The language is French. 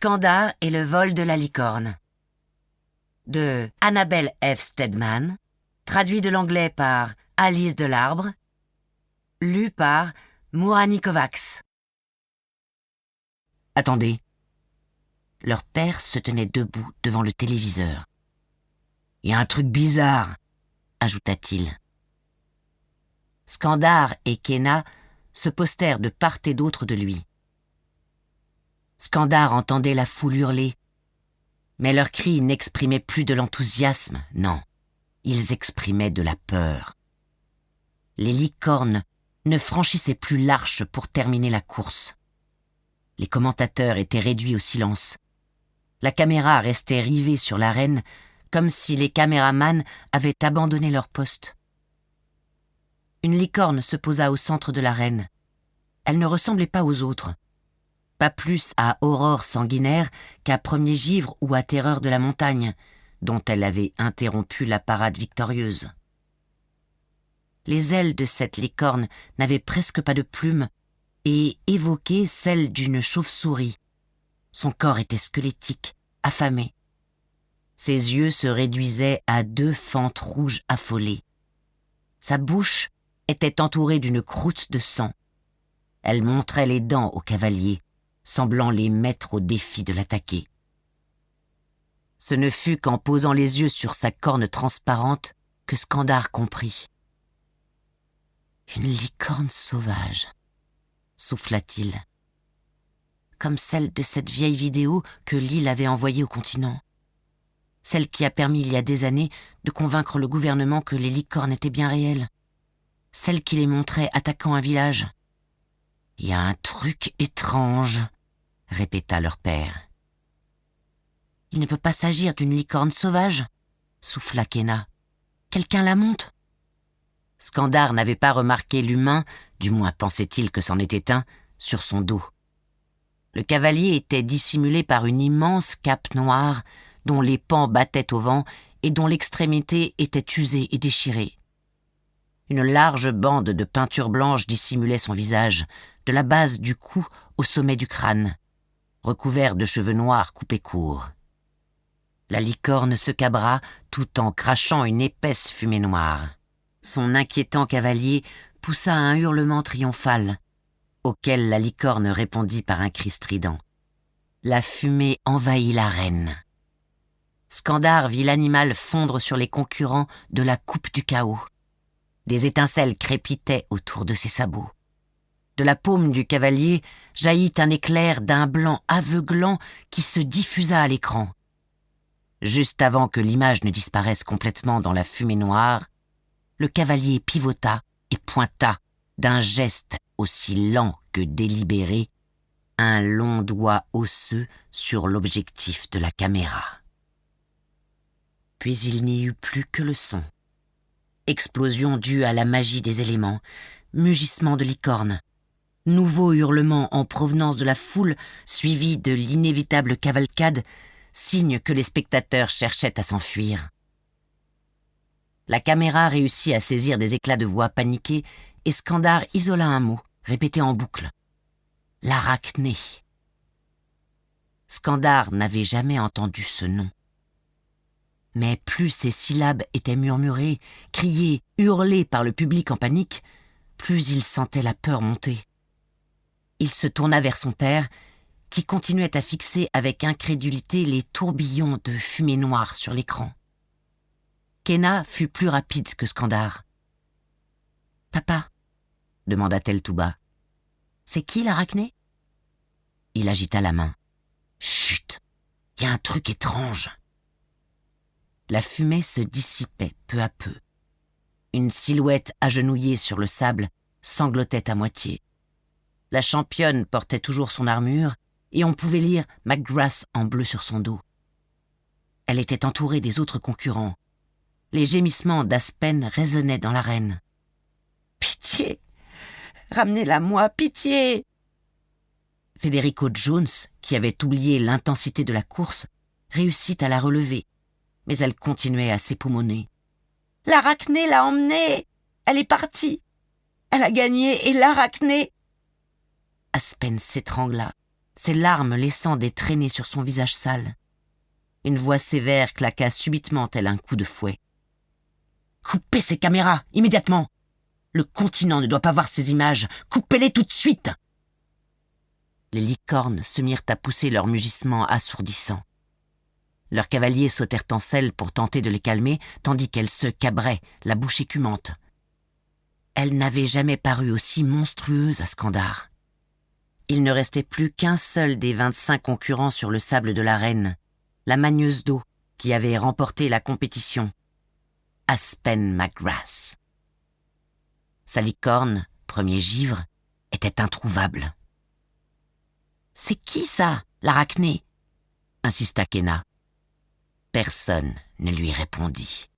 Skandar et le vol de la licorne. De Annabelle F. Stedman, traduit de l'anglais par Alice Delarbre, lu par Mourani Kovacs. Attendez. Leur père se tenait debout devant le téléviseur. « Il y a un truc bizarre », ajouta-t-il. Skandar et Kenna se postèrent de part et d'autre de lui. Skandar entendait la foule hurler, mais leurs cris n'exprimaient plus de l'enthousiasme, non, ils exprimaient de la peur. Les licornes ne franchissaient plus l'arche pour terminer la course. Les commentateurs étaient réduits au silence. La caméra restait rivée sur l'arène, comme si les caméramans avaient abandonné leur poste. Une licorne se posa au centre de l'arène. Elle ne ressemblait pas aux autres. Pas plus à Aurore Sanguinaire qu'à Premier Givre ou à Terreur de la Montagne, dont elle avait interrompu la parade victorieuse. Les ailes de cette licorne n'avaient presque pas de plumes et évoquaient celles d'une chauve-souris. Son corps était squelettique, affamé. Ses yeux se réduisaient à 2 fentes rouges affolées. Sa bouche était entourée d'une croûte de sang. Elle montrait les dents au cavalier, semblant les mettre au défi de l'attaquer. Ce ne fut qu'en posant les yeux sur sa corne transparente que Skandar comprit. « Une licorne sauvage », souffla-t-il, comme celle de cette vieille vidéo que Lyle avait envoyée au continent. Celle qui a permis il y a des années de convaincre le gouvernement que les licornes étaient bien réelles. Celle qui les montrait attaquant un village. « Il y a un truc étrange », répéta leur père. « Il ne peut pas s'agir d'une licorne sauvage », souffla Kenna. « Quelqu'un la monte ?» Skandar n'avait pas remarqué l'humain, du moins pensait-il que c'en était un, sur son dos. Le cavalier était dissimulé par une immense cape noire dont les pans battaient au vent et dont l'extrémité était usée et déchirée. Une large bande de peinture blanche dissimulait son visage, de la base du cou au sommet du crâne, recouvert de cheveux noirs coupés courts. La licorne se cabra tout en crachant une épaisse fumée noire. Son inquiétant cavalier poussa un hurlement triomphal, auquel la licorne répondit par un cri strident. La fumée envahit l'arène. Skandar vit l'animal fondre sur les concurrents de la coupe du chaos. Des étincelles crépitaient autour de ses sabots. De la paume du cavalier jaillit un éclair d'un blanc aveuglant qui se diffusa à l'écran. Juste avant que l'image ne disparaisse complètement dans la fumée noire, le cavalier pivota et pointa, d'un geste aussi lent que délibéré, un long doigt osseux sur l'objectif de la caméra. Puis il n'y eut plus que le son. Explosion due à la magie des éléments, mugissement de licorne, nouveau hurlement en provenance de la foule suivi de l'inévitable cavalcade, signe que les spectateurs cherchaient à s'enfuir. La caméra réussit à saisir des éclats de voix paniqués et Skandar isola un mot, répété en boucle. « L'arachné ». Skandar n'avait jamais entendu ce nom. Mais plus ces syllabes étaient murmurées, criées, hurlées par le public en panique, plus il sentait la peur monter. Il se tourna vers son père, qui continuait à fixer avec incrédulité les tourbillons de fumée noire sur l'écran. Kenna fut plus rapide que Skandar. « Papa » demanda-t-elle tout bas. « C'est qui l'arachné » Il agita la main. « Chut, il y a un truc étrange !» La fumée se dissipait peu à peu. Une silhouette agenouillée sur le sable sanglotait à moitié. La championne portait toujours son armure et on pouvait lire McGrath en bleu sur son dos. Elle était entourée des autres concurrents. Les gémissements d'Aspen résonnaient dans l'arène. « Pitié! Ramenez-la moi, pitié !» Federico Jones, qui avait oublié l'intensité de la course, réussit à la relever, mais elle continuait à s'époumoner. « L'arachné l'a emmenée! Elle est partie! Elle a gagné et l'arachné !» Aspen s'étrangla, ses larmes laissant des traînées sur son visage sale. Une voix sévère claqua subitement tel un coup de fouet. « Coupez ces caméras, immédiatement! Le continent ne doit pas voir ces images. Coupez-les tout de suite !» Les licornes se mirent à pousser leurs mugissements assourdissants. Leurs cavaliers sautèrent en selle pour tenter de les calmer, tandis qu'elles se cabraient, la bouche écumante. Elles n'avaient jamais paru aussi monstrueuses à Skandar. Il ne restait plus qu'un seul des 25 concurrents sur le sable de l'arène, la magneuse d'eau qui avait remporté la compétition, Aspen McGrath. Sa licorne, premier givre, était introuvable. « C'est qui ça, l'arachné ?» insista Kenna. Personne ne lui répondit.